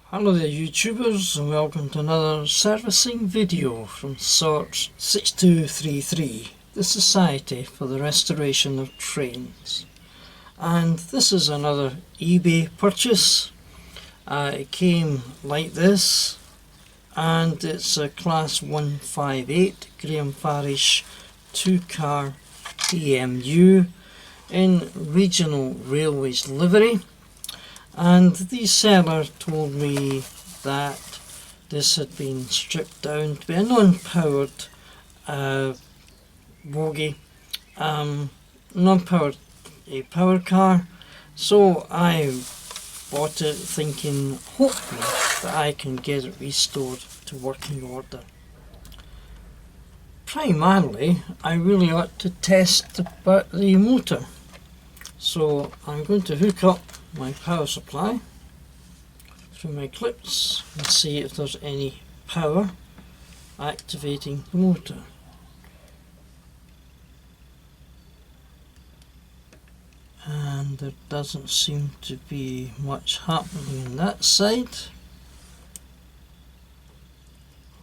Hello there YouTubers, and welcome to another servicing video from R026 the Society for the Restoration of Trains. And this is another eBay purchase. It came like this, and it's a Class 158 Graham Farish 2-car DMU in Regional Railways livery. And the seller told me that this had been stripped down to be a non-powered bogie, non-powered a power car. So I bought it thinking, hopefully, that I can get it restored to working order. Primarily, I really ought to test the motor. So I'm going to hook up my power supply through my clips and see if there's any power activating the motor. And there doesn't seem to be much happening on that side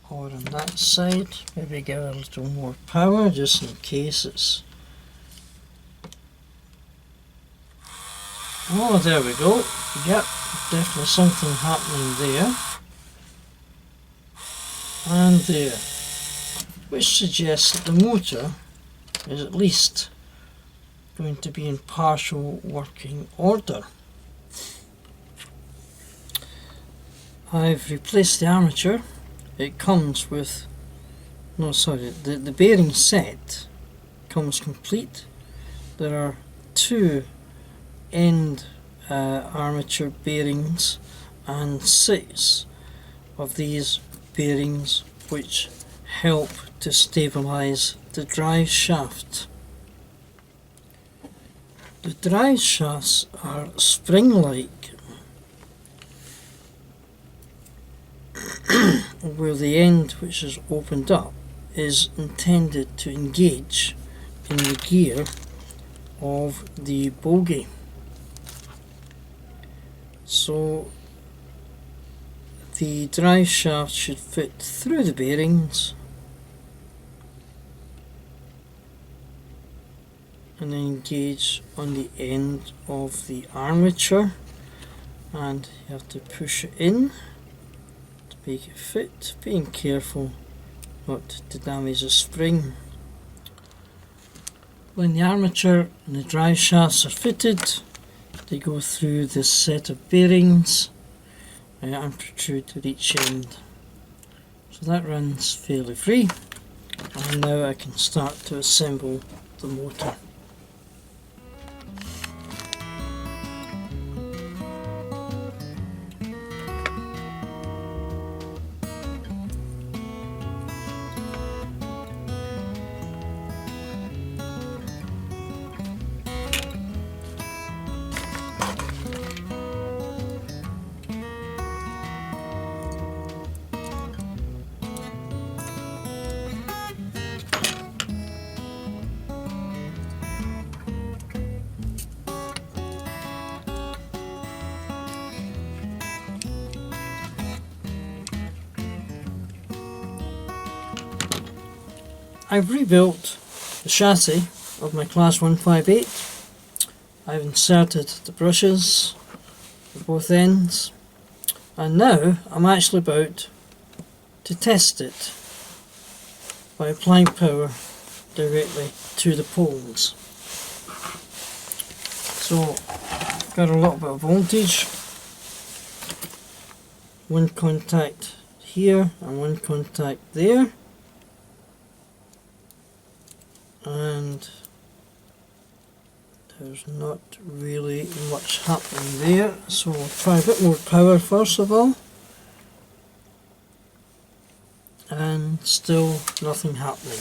or on that side. Maybe give it a little more power just in case it's... Oh, there we go. Yep, definitely something happening there. And there. Which suggests that the motor is at least going to be in partial working order. I've replaced the armature. It comes with... No, sorry, the bearing set comes complete. There are two end armature bearings and 6 of these bearings which help to stabilize the drive shaft. The drive shafts are spring-like, where the end which is opened up is intended to engage in the gear of the bogie. So the drive shaft should fit through the bearings and then engage on the end of the armature, and you have to push it in to make it fit, being careful not to damage the spring. When the armature and the drive shafts are fitted, they go through this set of bearings and protrude to each end. So that runs fairly free, and now I can start to assemble the motor. I've rebuilt the chassis of my Class 158. I've inserted the brushes at both ends, and now I'm actually about to test it by applying power directly to the poles. So I've got a little bit of voltage, one contact here and one contact there. And there's not really much happening there, so we'll try a bit more power first of all, and still nothing happening.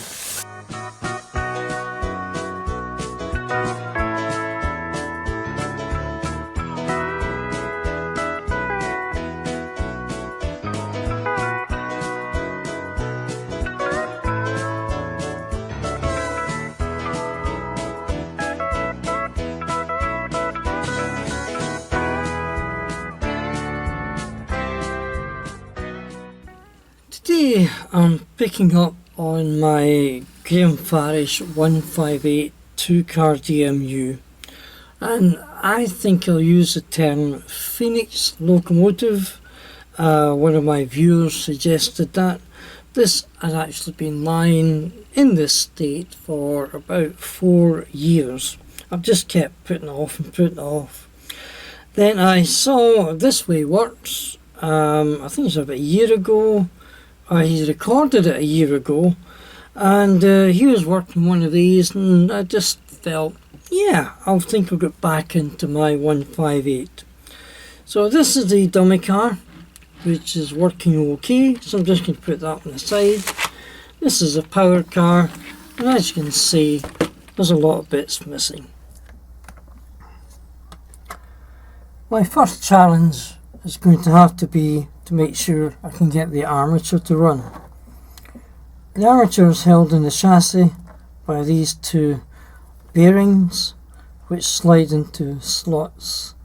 Today I'm picking up on my Graham Farish 158 2-car DMU, and I think I'll use the term Phoenix locomotive. One of my viewers suggested that. This had actually been lying in this state for about 4 years. I've just kept putting it off and putting it off. Then I saw This Way Works, I think it's about a year ago. He recorded it a year ago, and he was working one of these, and I just felt, yeah, I think I'll get back into my 158. So this is the dummy car, which is working okay, so I'm just going to put that on the side. This is a powered car, and as you can see, there's a lot of bits missing. My first challenge is going to have to be to make sure I can get the armature to run. The armature is held in the chassis by these two bearings, which slide into slots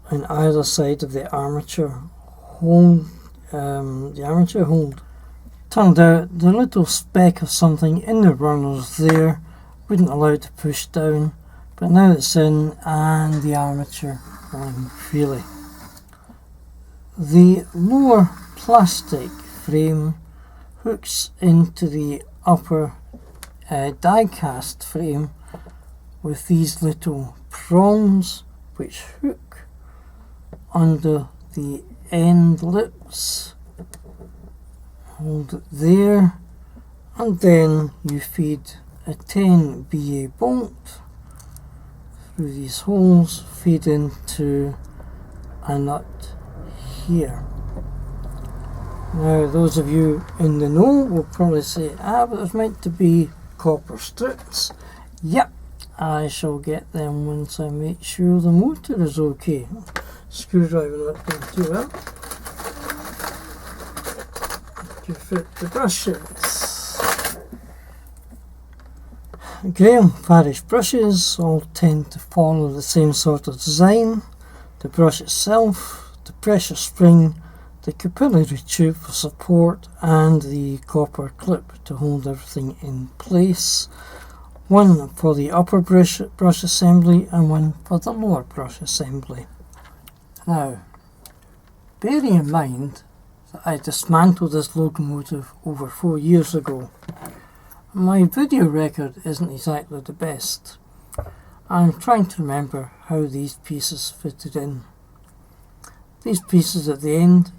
on either side of the armature hold. Turned out the little speck of something in the runners there wouldn't allow it to push down, but now it's in and the armature running freely. The lower plastic frame hooks into the upper die-cast frame with these little prongs which hook under the end lips. Hold it there, and then you feed a 10 BA bolt through these holes, feed into a nut here. Now those of you in the know will probably say, but there's meant to be copper strips. Yep, I shall get them once I make sure the motor is okay. Screwdriver not going too well. To fit the brushes. Graham Farish brushes all tend to follow the same sort of design. The brush itself, the pressure spring, the capillary tube for support, and the copper clip to hold everything in place. One for the upper brush assembly and one for the lower brush assembly. Now, bearing in mind that I dismantled this locomotive over 4 years ago, my video record isn't exactly the best. I'm trying to remember how these pieces fitted in. These pieces at the end,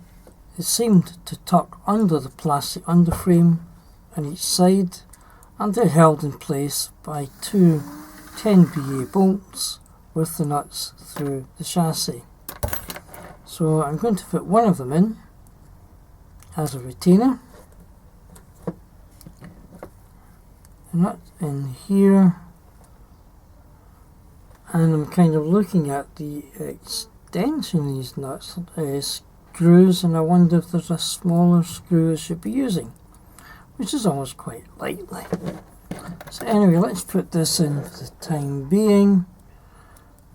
it seemed to tuck under the plastic underframe on each side, and they're held in place by two 10 BA bolts with the nuts through the chassis. So I'm going to fit one of them in as a retainer, a nut in here, and I'm kind of looking at the extension of these nuts, screws, and I wonder if there's a smaller screw I should be using, which is always quite lightly. So anyway, let's put this in for the time being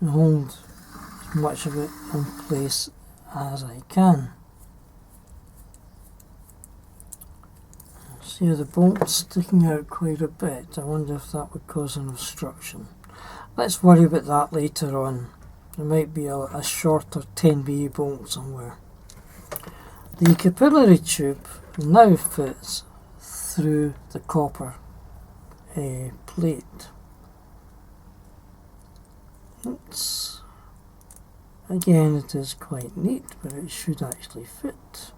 and hold as much of it in place as I can. See the bolt's sticking out quite a bit. I wonder if that would cause an obstruction. Let's worry about that later on. There might be a shorter 10 BA bolt somewhere. The capillary tube now fits through the copper plate. Oops. Again, it is quite neat, but it should actually fit.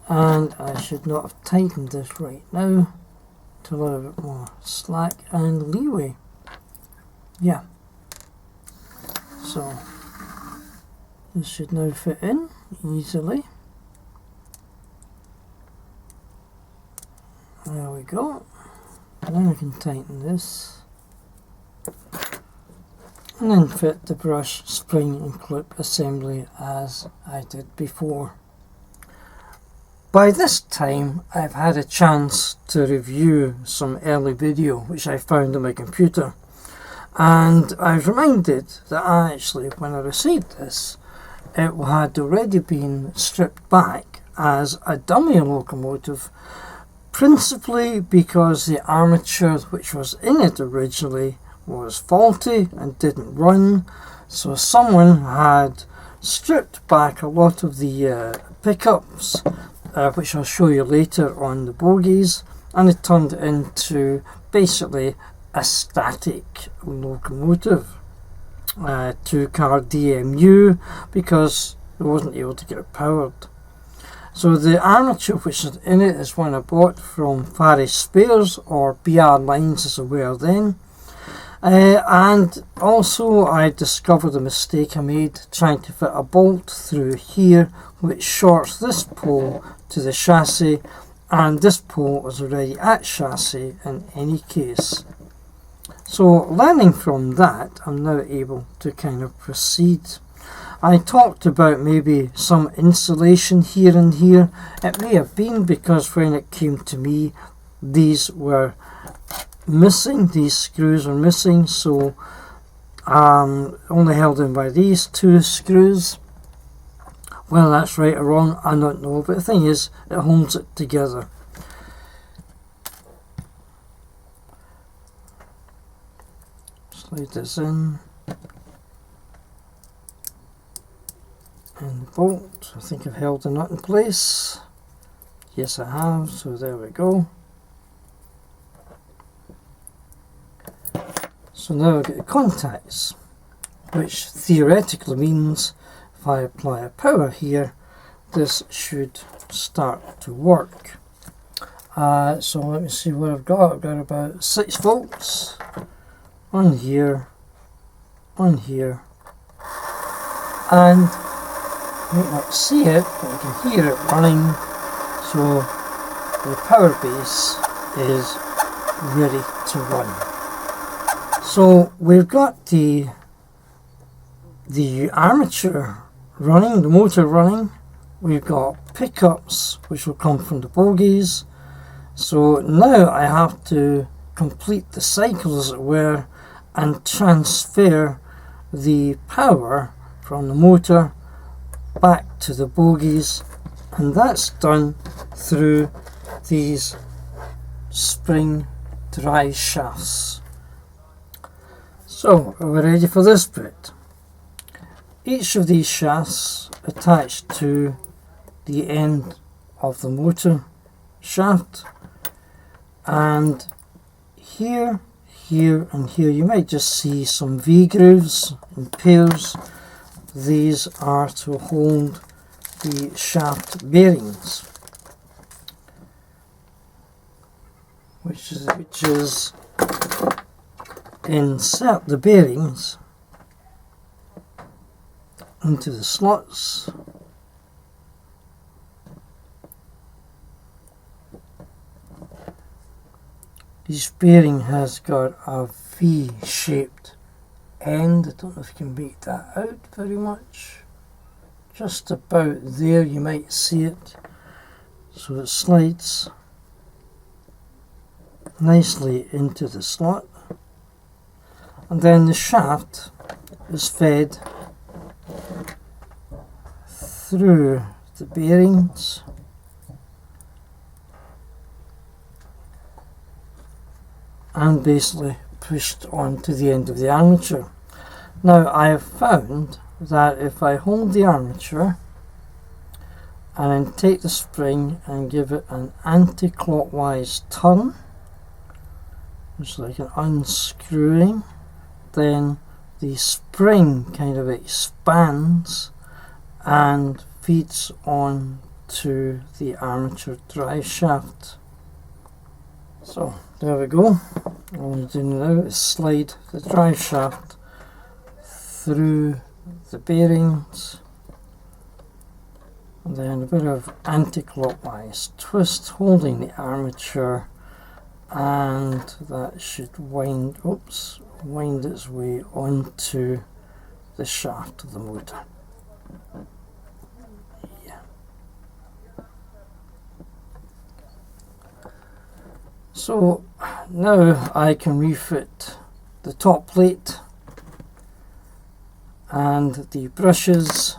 And I should not have tightened this right now to allow a bit more slack and leeway. Yeah. So this should now fit in easily. There we go. And then I can tighten this. And then fit the brush, spring and clip assembly as I did before. By this time I've had a chance to review some early video which I found on my computer, and I was reminded that actually when I received this it had already been stripped back as a dummy locomotive, principally because the armature which was in it originally was faulty and didn't run, so someone had stripped back a lot of the pickups, which I'll show you later on the bogies, and it turned into basically a static locomotive, 2-car DMU, because it wasn't able to get it powered. So the armature which is in it is one I bought from Farry Spares, or BR Lines as they were then. And also I discovered a mistake I made trying to fit a bolt through here which shorts this pole to the chassis, and this pole was already at chassis in any case. So learning from that, I'm now able to kind of proceed. I talked about maybe some insulation here and here. It may have been because when it came to me, these were missing, these screws are missing, so only held in by these 2 screws. Whether that's right or wrong, I don't know, but the thing is, it holds it together. Slide this in, and the bolt. I think I've held the nut in place. Yes, I have, so there we go. So now I've got the contacts, which theoretically means if I apply a power here, this should start to work. So let me see what I've got. I've got about 6 volts on here, and you might not see it, but you can hear it running. So the power base is ready to run. So we've got the armature running, the motor running. We've got pickups which will come from the bogies. So now I have to complete the cycle, as it were, and transfer the power from the motor back to the bogies, and that's done through these spring drive shafts. So we're ready for this bit. Each of these shafts attached to the end of the motor shaft, and here, here and here you might just see some V-grooves in pairs. These are to hold the shaft bearings, which is insert the bearings into the slots. This bearing has got a V-shaped end. I don't know if you can make that out very much. Just about there you might see it. So it slides nicely into the slot, and then the shaft is fed through the bearings and basically pushed onto the end of the armature. Now I have found that if I hold the armature and then take the spring and give it an anti-clockwise turn, it's like an unscrewing, then the spring kind of expands and feeds on to the armature drive shaft. So there we go. All I'm doing now is slide the drive shaft through the bearings, and then a bit of anti-clockwise twist holding the armature, and that should wind its way onto the shaft of the motor. Yeah. So now I can refit the top plate and the brushes,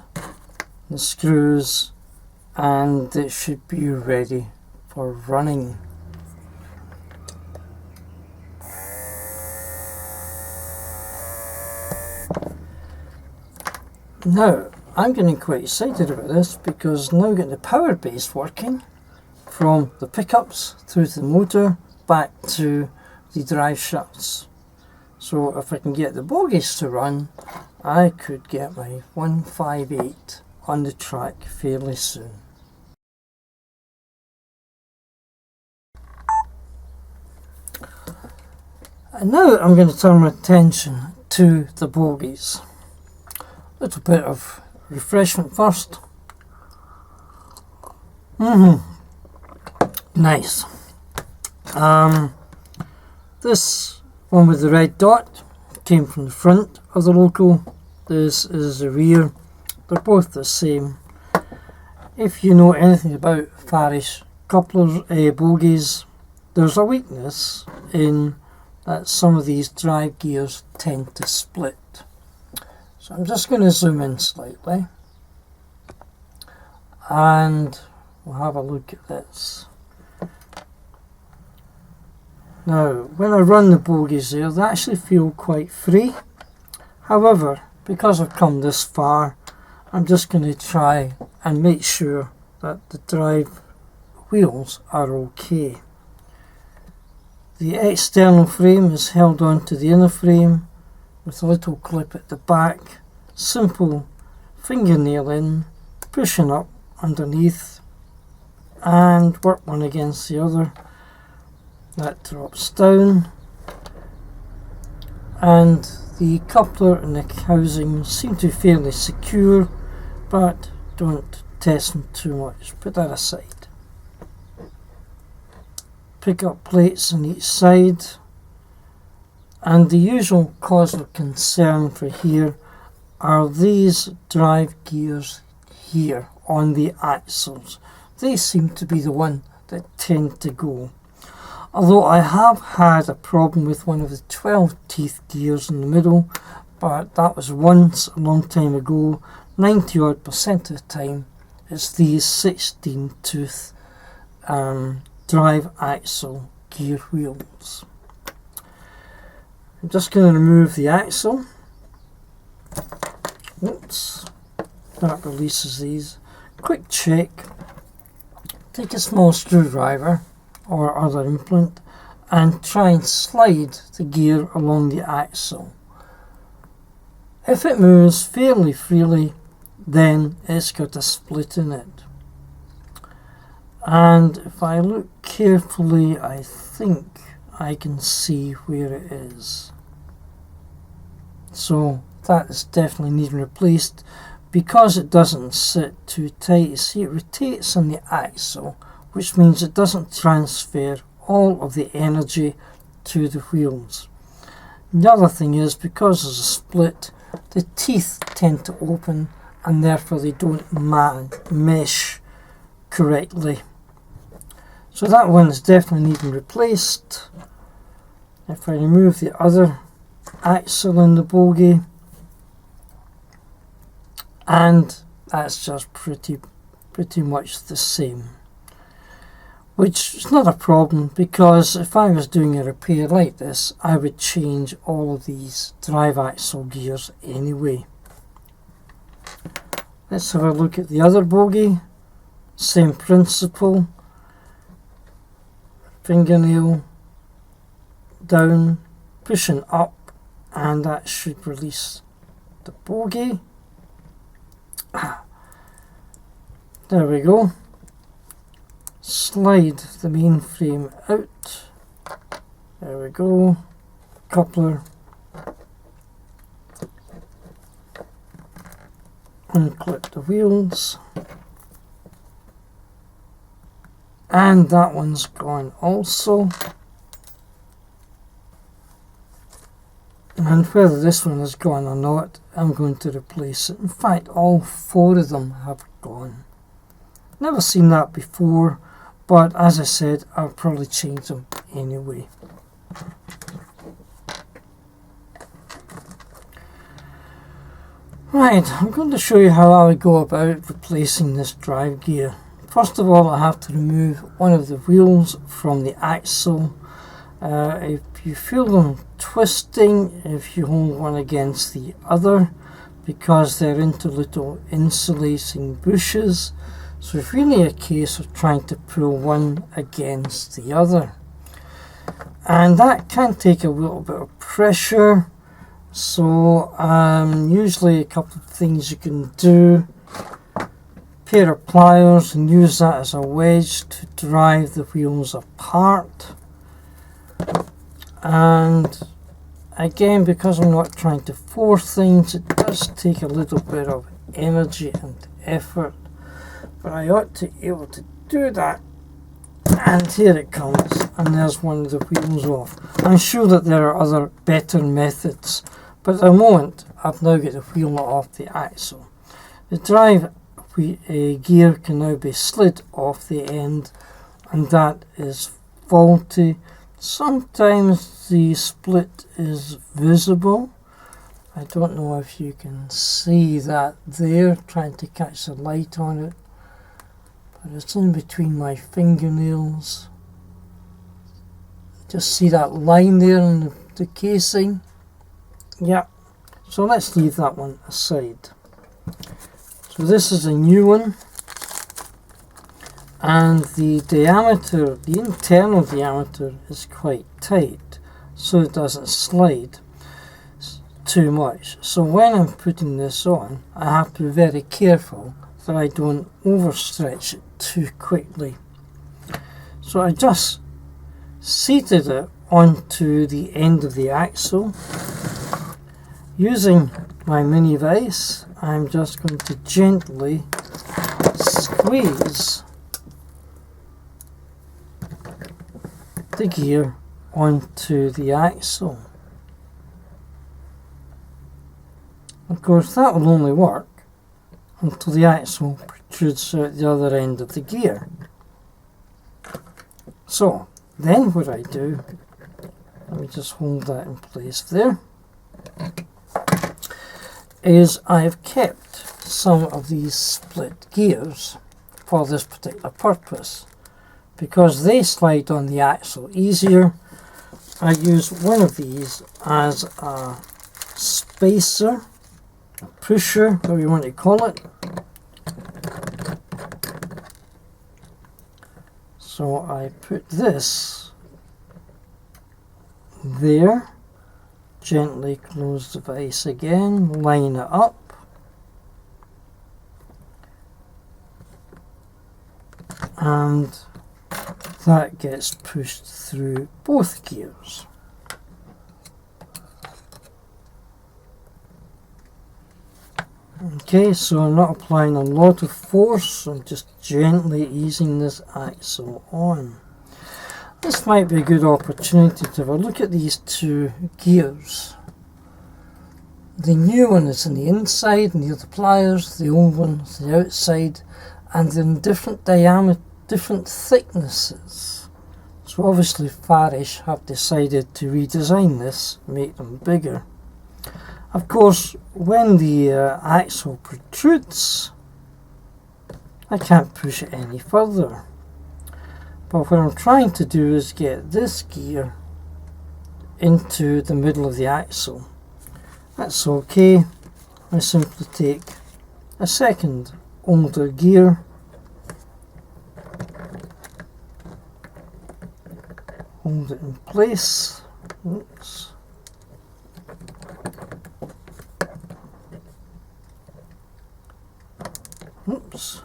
the screws and it should be ready for running. Now, I'm getting quite excited about this because now I've got the power base working from the pickups through to the motor back to the drive shafts. So if I can get the bogies to run, I could get my 158 on the track fairly soon. And now I'm going to turn my attention to the bogies. A little bit of refreshment first. Nice. This one with the red dot came from the front of the loco. This is the rear. They're both the same. If you know anything about Farish couplers, bogies, there's a weakness in that some of these drive gears tend to split. So I'm just going to zoom in slightly and we'll have a look at this. Now, when I run the bogies there, they actually feel quite free. However, because I've come this far, I'm just going to try and make sure that the drive wheels are okay. The external frame is held onto the inner frame with a little clip at the back, simple fingernail in, pushing up underneath and work one against the other. That drops down and the coupler and the housing seem to be fairly secure, but don't test them too much. Put that aside. Pick up plates on each side. And the usual cause of concern for here are these drive gears here on the axles. They seem to be the one that tend to go. Although I have had a problem with one of the 12 teeth gears in the middle, but that was once a long time ago. 90% of the time it's these 16 tooth drive axle gear wheels. I'm just going to remove the axle. Oops, that releases these. Quick check. Take a small screwdriver or other implement and try and slide the gear along the axle. If it moves fairly freely, then it's got a split in it. And if I look carefully, I think I can see where it is. So that is definitely needing replaced because it doesn't sit too tight. You see, it rotates on the axle, which means it doesn't transfer all of the energy to the wheels. The other thing is, because there's a split, the teeth tend to open and therefore they don't mesh correctly. So that one is definitely needing replaced. If I remove the other axle in the bogie, and that's just pretty much the same, which is not a problem because if I was doing a repair like this, I would change all of these drive axle gears anyway. Let's have a look at the other bogie. Same principle. Fingernail down, pushing up, and that should release the bogie. There we go. Slide the main frame out. There we go. Coupler. Unclip the wheels. And that one's gone also. And whether this one has gone or not, I'm going to replace it. In fact, all four of them have gone. Never seen that before, but as I said, I'll probably change them anyway. Right, I'm going to show you how I would go about replacing this drive gear. First of all, I have to remove one of the wheels from the axle. If you feel them twisting, if you hold one against the other, because they're into little insulating bushes, so it's really a case of trying to pull one against the other. And that can take a little bit of pressure, so usually a couple of things you can do. Pair of pliers and use that as a wedge to drive the wheels apart. And again, because I'm not trying to force things, it does take a little bit of energy and effort, but I ought to be able to do that. And here it comes, and there's one of the wheels off. I'm sure that there are other better methods, but at the moment I've now got the wheel off the axle. The drive gear can now be slid off the end, and that is faulty. Sometimes the split is visible. I don't know if you can see that there, trying to catch the light on it, but it's in between my fingernails. Just see that line there in the casing. Yeah, so let's leave that one aside. So this is a new one, and the diameter, the internal diameter is quite tight, so it doesn't slide too much. So when I'm putting this on, I have to be very careful that I don't overstretch it too quickly. So I just seated it onto the end of the axle. Using my mini vise, I'm just going to gently squeeze the gear onto the axle. Of course, that will only work until the axle protrudes out the other end of the gear. So then what I do, let me just hold that in place there, is I've kept some of these split gears for this particular purpose. Because they slide on the axle easier, I use one of these as a spacer, a pusher, whatever you want to call it. So I put this there, gently close the vise again, line it up, and that gets pushed through both gears. Okay, so I'm not applying a lot of force, I'm just gently easing this axle on. This might be a good opportunity to have a look at these two gears. The new one is on the inside near the pliers, the old one is the outside, and they're in different diameter, different thicknesses. So obviously Farish have decided to redesign this, make them bigger. Of course, when the axle protrudes, I can't push it any further. But what I'm trying to do is get this gear into the middle of the axle. That's okay. I simply take a second older gear, hold it in place. Oops. Oops.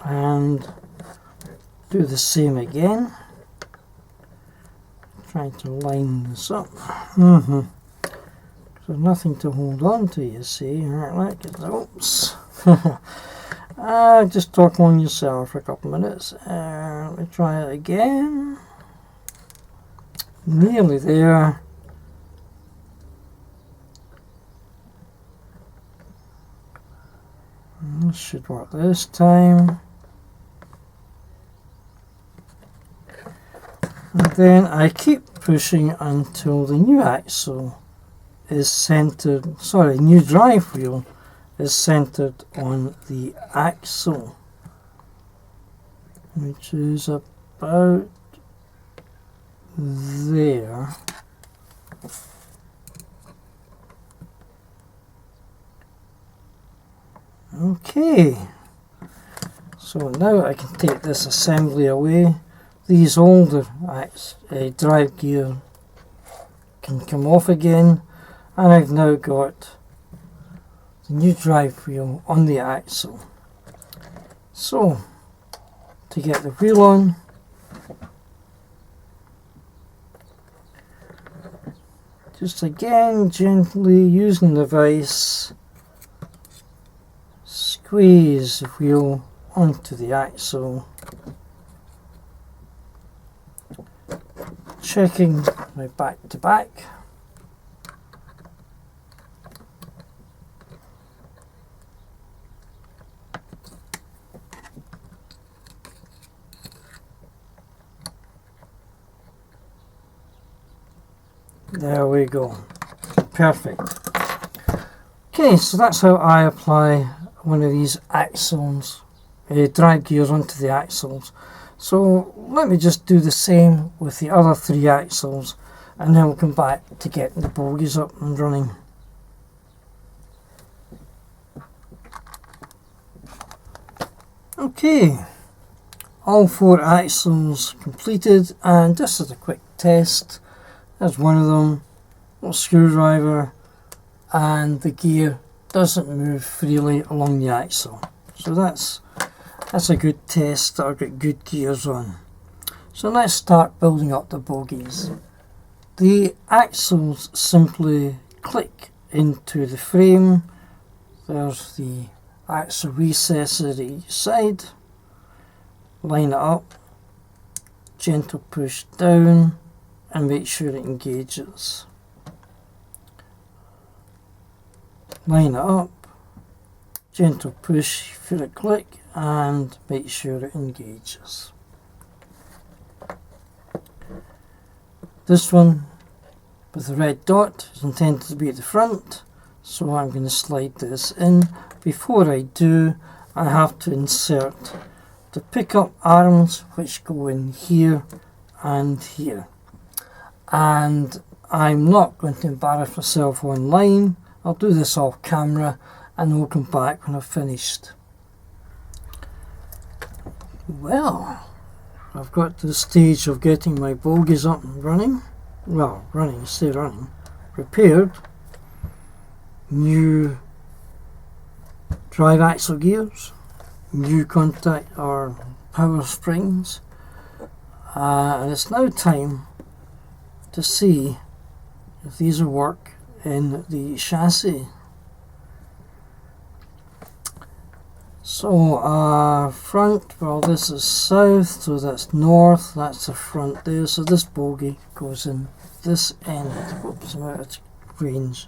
And do the same again. Trying to line this up. So nothing to hold on to, you see. Alright, oops. Just talk on yourself for a couple of minutes. Let me try it again. Nearly there. This should work this time. And then I keep pushing until the new axle is centered, sorry, new drive wheel is centered on the axle, which is about there. Okay, so now I can take this assembly away. These older drive gear can come off again, and I've now got the new drive wheel on the axle. So to get the wheel on, just again gently using the vise, squeeze the wheel onto the axle, checking my back to back. There we go. Perfect. Okay, so that's how I apply one of these axles, drive gears onto the axles. So let me just do the same with the other 3 axles, and then we'll come back to getting the bogies up and running. Okay, all 4 axles completed, and this is a quick test. There's one of them, a screwdriver, and the gear doesn't move freely along the axle. So that's a good test that I've got good gears on. So let's start building up the bogies. The axles simply click into the frame. There's the axle recessor at each side. Line it up, gentle push down, and make sure it engages. Line it up, gentle push for it click, and make sure it engages. This one with the red dot is intended to be at the front, so I'm going to slide this in. Before I do, I have to insert the pickup arms, which go in here and here. And I'm not going to embarrass myself online. I'll do this off camera, and we'll come back when I've finished. Well, I've got to the stage of getting my bogies up and running. Well, running, stay running. Repaired. New drive axle gears. New contact or power springs. And it's now time to see if these will work in the chassis. So front, well, this is south, so that's north, that's the front there, so this bogie goes in this end. Whoops, I'm out of range.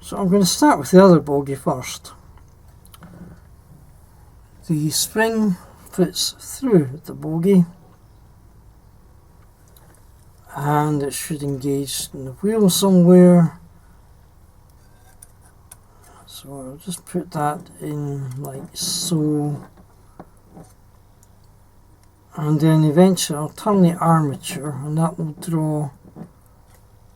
So I'm going to start with the other bogie first. The spring fits through the bogie, and it should engage in the wheel somewhere. So I'll just put that in like so, and then eventually I'll turn the armature, and that will draw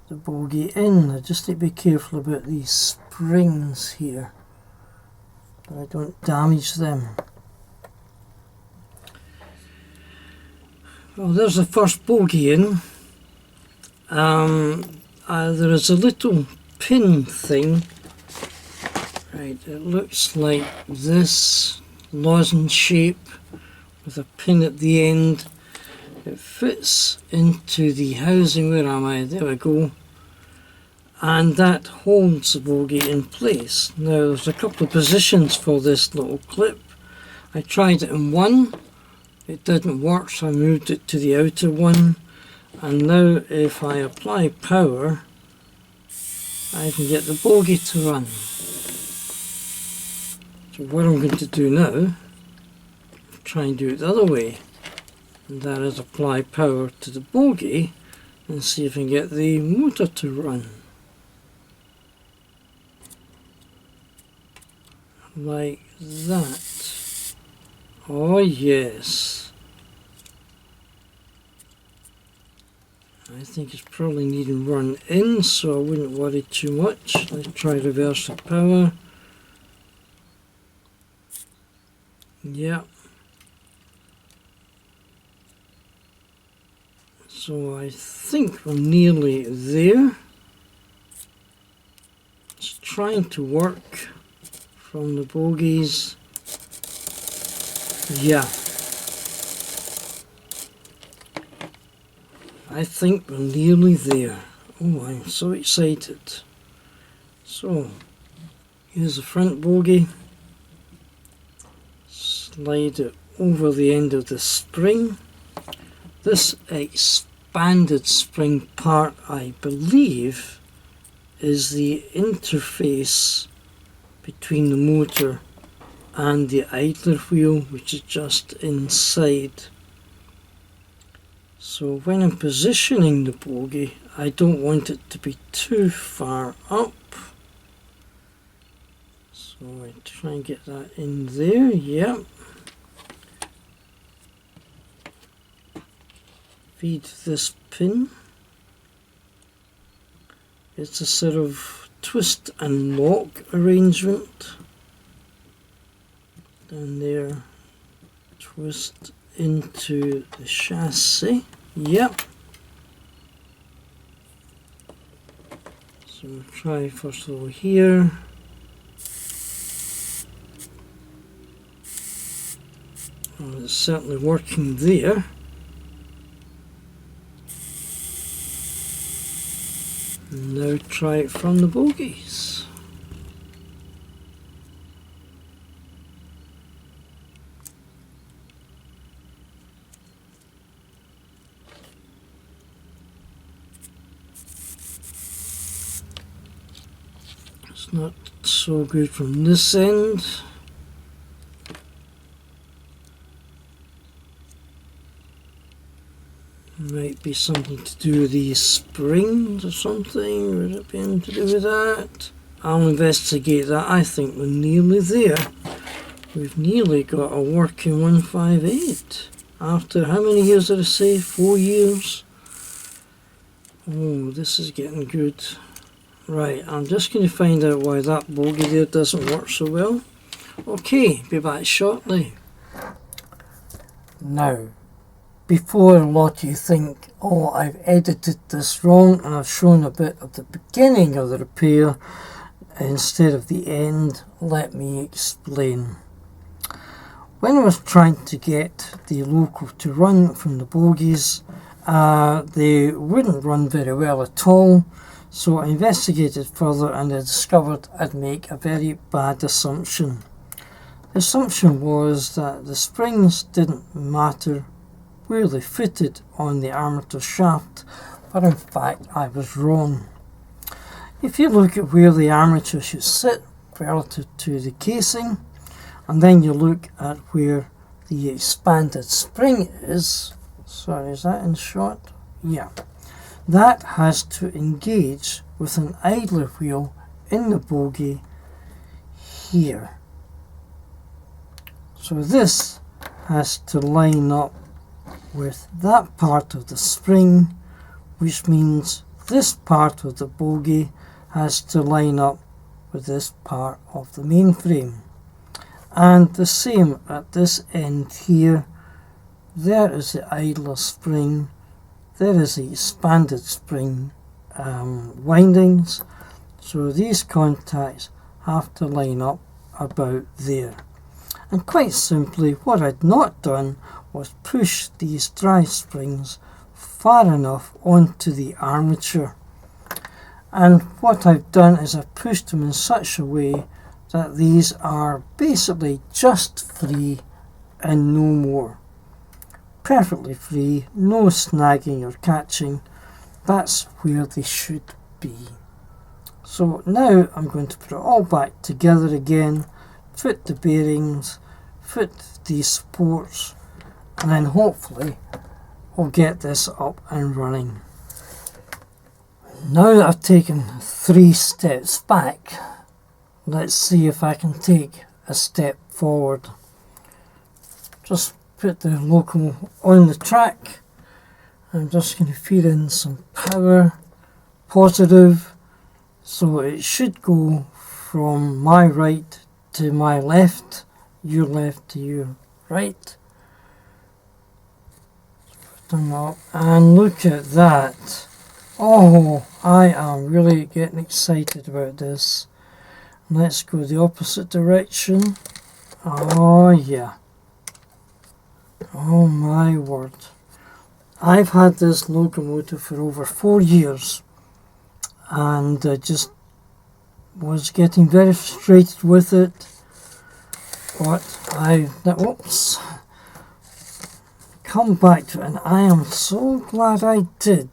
the bogie in. I just need to be careful about these springs here, that I don't damage them. Well, there's the first bogie in. There is a little pin thing. Right, it looks like this, lozenge shape with a pin at the end. It fits into the housing. Where am I? There we go. And that holds the bogie in place. Now there's a couple of positions for this little clip. I tried it in one, it didn't work, so I moved it to the outer one. And now if I apply power, I can get the bogie to run. So what I'm going to do now, try and do it the other way, and that is apply power to the bogie and see if we can get the motor to run. Like that. Oh yes. I think it's probably needing run in, so I wouldn't worry too much. Let's try reverse the power. Yeah. So I think we're nearly there. It's trying to work from the bogies. Yeah. I think we're nearly there. Oh, I'm so excited. So, here's the front bogie. Slide it over the end of the spring. This expanded spring part, I believe, is the interface between the motor and the idler wheel, which is just inside. So when I'm positioning the bogie, I don't want it to be too far up. So I try and get that in there, yeah. Feed this pin. It's a sort of twist and lock arrangement. Down there, twist into the chassis. Yep. So we'll try first of all here. Well, it's certainly working there. Now try it from the bogies. It's not so good from this end. Might be something to do with these springs or something. Would it be anything to do with that? I'll investigate that. I think we're nearly there. We've nearly got a working 158. After how many years did I say? 4 years? Oh, this is getting good. Right, I'm just going to find out why that bogie there doesn't work so well. Okay, be back shortly. Now, before a lot of you think, oh, I've edited this wrong and I've shown a bit of the beginning of the repair instead of the end, let me explain. When I was trying to get the local to run from the bogies, they wouldn't run very well at all, so I investigated further and I discovered I'd make a very bad assumption. The assumption was that the springs didn't matter where they fitted on the armature shaft, but in fact I was wrong. If you look at where the armature should sit relative to the casing, and then you look at where the expanded spring is, sorry, is that in shot? Yeah. That has to engage with an idler wheel in the bogie here. So this has to line up with that part of the spring, which means this part of the bogie has to line up with this part of the mainframe. And the same at this end here. There is the idler spring, there is the expanded spring windings, so these contacts have to line up about there. And quite simply, what I'd not done was push these drive springs far enough onto the armature. And what I've done is I've pushed them in such a way that these are basically just free and no more. Perfectly free, no snagging or catching. That's where they should be. So now I'm going to put it all back together again, fit the bearings, fit these supports, and then hopefully we'll get this up and running. Now that I've taken 3 steps back, let's see if I can take a step forward. Just put the locomotive on the track. I'm just going to feed in some power, positive, so it should go from my right to my left, your left to your right. And look at that. Oh, I am really getting excited about this. Let's go the opposite direction. Oh yeah. Oh my word. I've had this locomotive for over 4 years, and I just was getting very frustrated with it. But whoops, come back to it, and I am so glad I did.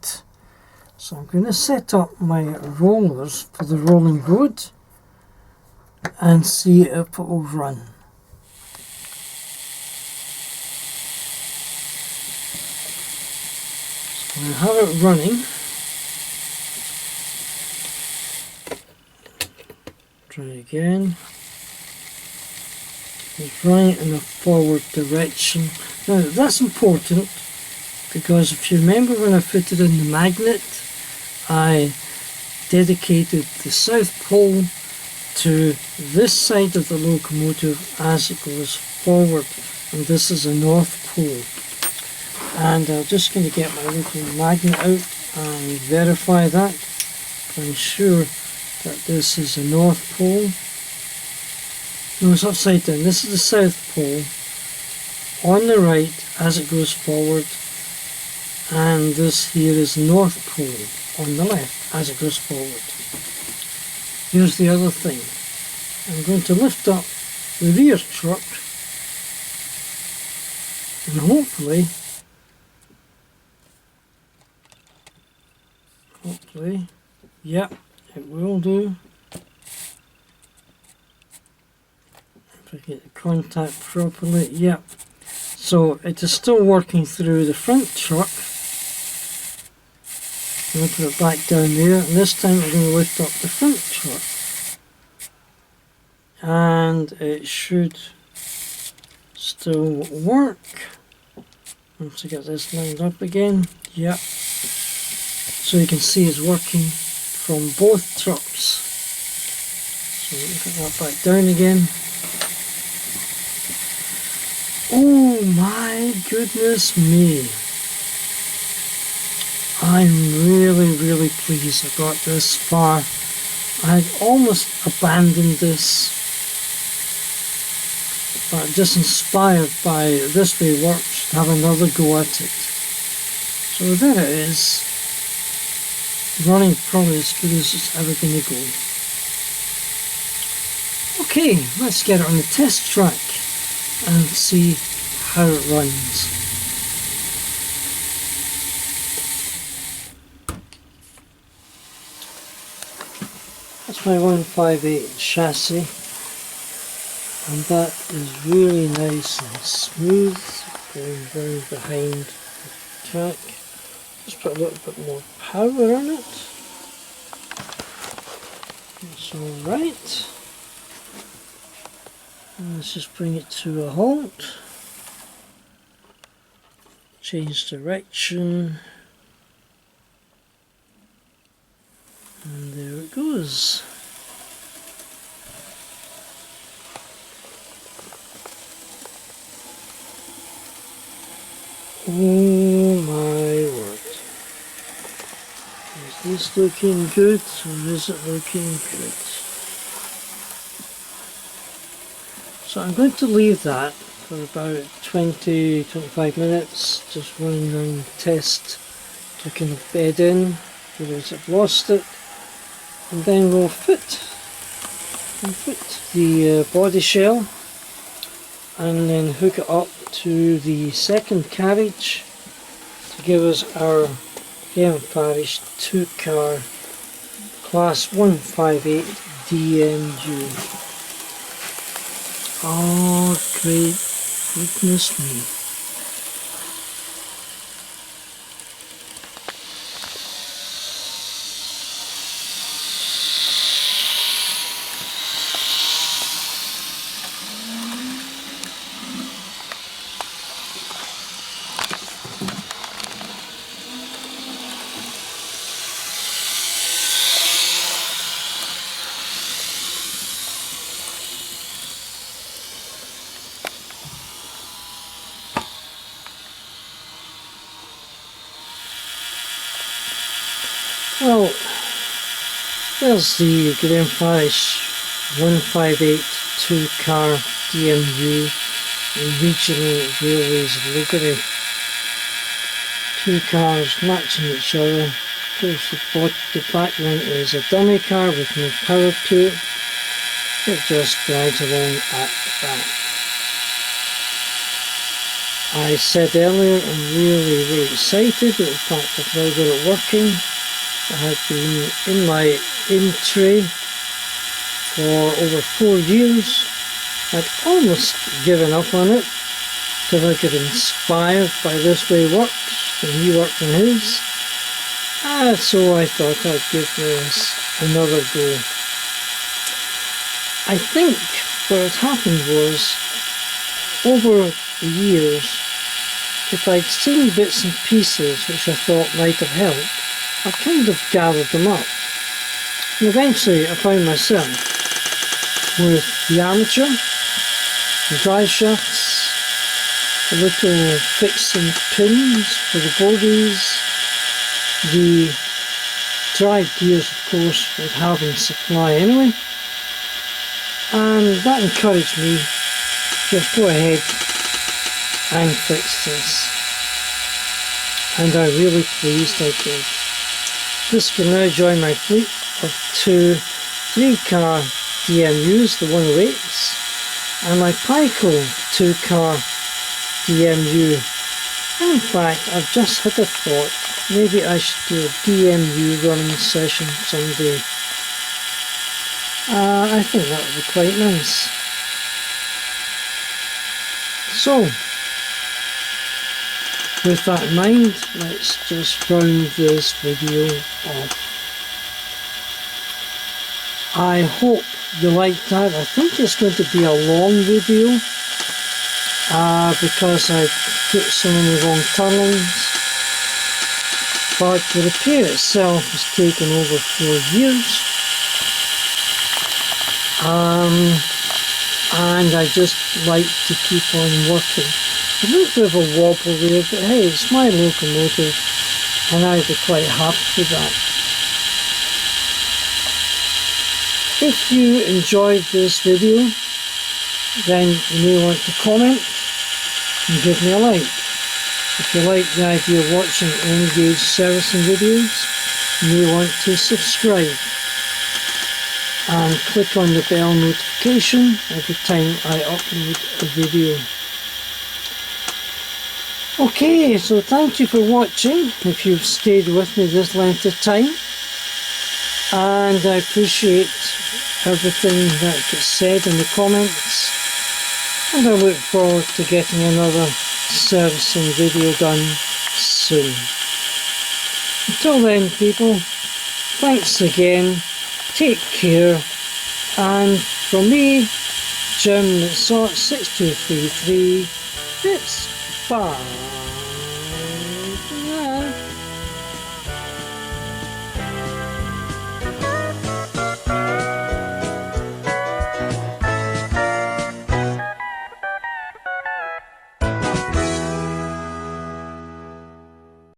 So I'm going to set up my rollers for the rolling road and see if it will run. So I have it running. Try again. It's running in a forward direction. Now that's important, because if you remember when I fitted in the magnet, I dedicated the south pole to this side of the locomotive as it goes forward, and this is a north pole. And I'm just going to get my little magnet out and verify that. I'm sure that this is the north pole. No, it's upside down. This is the south pole on the right as it goes forward, and this here is north pole on the left as it goes forward. Here's the other thing. I'm going to lift up the rear truck, and hopefully, yep, it will do. If I get the contact properly, yep. So it is still working through the front truck. I'm going to put it back down there, and this time I'm going to lift up the front truck. And it should still work. Once I get this lined up again, yep. So you can see it's working from both trucks. So let me put that back down again. Oh my goodness me. I'm really pleased I got this far. I had almost abandoned this, but just inspired by This Way Works to have another go at it. So there it is, running probably as good as it's ever going to go. Okay, let's get it on the test track and see how it runs. That's my 158 chassis, and that is really nice and smooth going down behind the track. Just put a little bit more power on it. That's alright. Let's just bring it to a halt. Change direction. And there it goes. Oh my word. Is this looking good, or is it looking good? So I'm going to leave that for about 20-25 minutes, just running around the test, looking a bed in, realize I've lost it, and then we'll fit the body shell and then hook it up to the second carriage to give us our Parish 2-car Class 158 DMU. Oh, great goodness me. Well, there's the Graham Parish 158 2-car DMU Regional Railways livery. 2 cars matching each other. Of course the back one is a dummy car with no power to it. It just drives along at the back. I said earlier I'm really excited. In fact, I've now got it working. I had been in my in tray for over 4 years. I'd almost given up on it till I got inspired by this way it works when he worked on his. So I thought I'd give this another go. I think what had happened was, over the years, if I'd seen bits and pieces which I thought might have helped, I kind of gathered them up. And eventually I found myself with the armature, the drive shafts, the little fixing pins for the bogies, the drive gears of course would have in supply anyway, and that encouraged me to just go ahead and fix this, and I'm really pleased I did. This can now join my fleet of 2 3-car DMUs, the 108s, and my Pico 2-car DMU. And in fact, I've just had a thought, maybe I should do a DMU running session someday. I think that would be quite nice. So, with that in mind, let's just round this video off. I hope you liked that. I think it's going to be a long video because I put so many wrong turnings. But the repair itself has taken over 4 years. And I just like to keep on working. A little bit of a wobble there, but hey, it's my locomotive and I'd be quite happy with that. If you enjoyed this video, then you may want to comment and give me a like. If you like the idea of watching engaged servicing videos, you may want to subscribe and click on the bell notification every time I upload a video. Okay, so thank you for watching if you've stayed with me this length of time, and I appreciate everything that gets said in the comments, and I look forward to getting another servicing video done soon. Until then people, thanks again, take care, and from me, Jim at 6233, it's bye.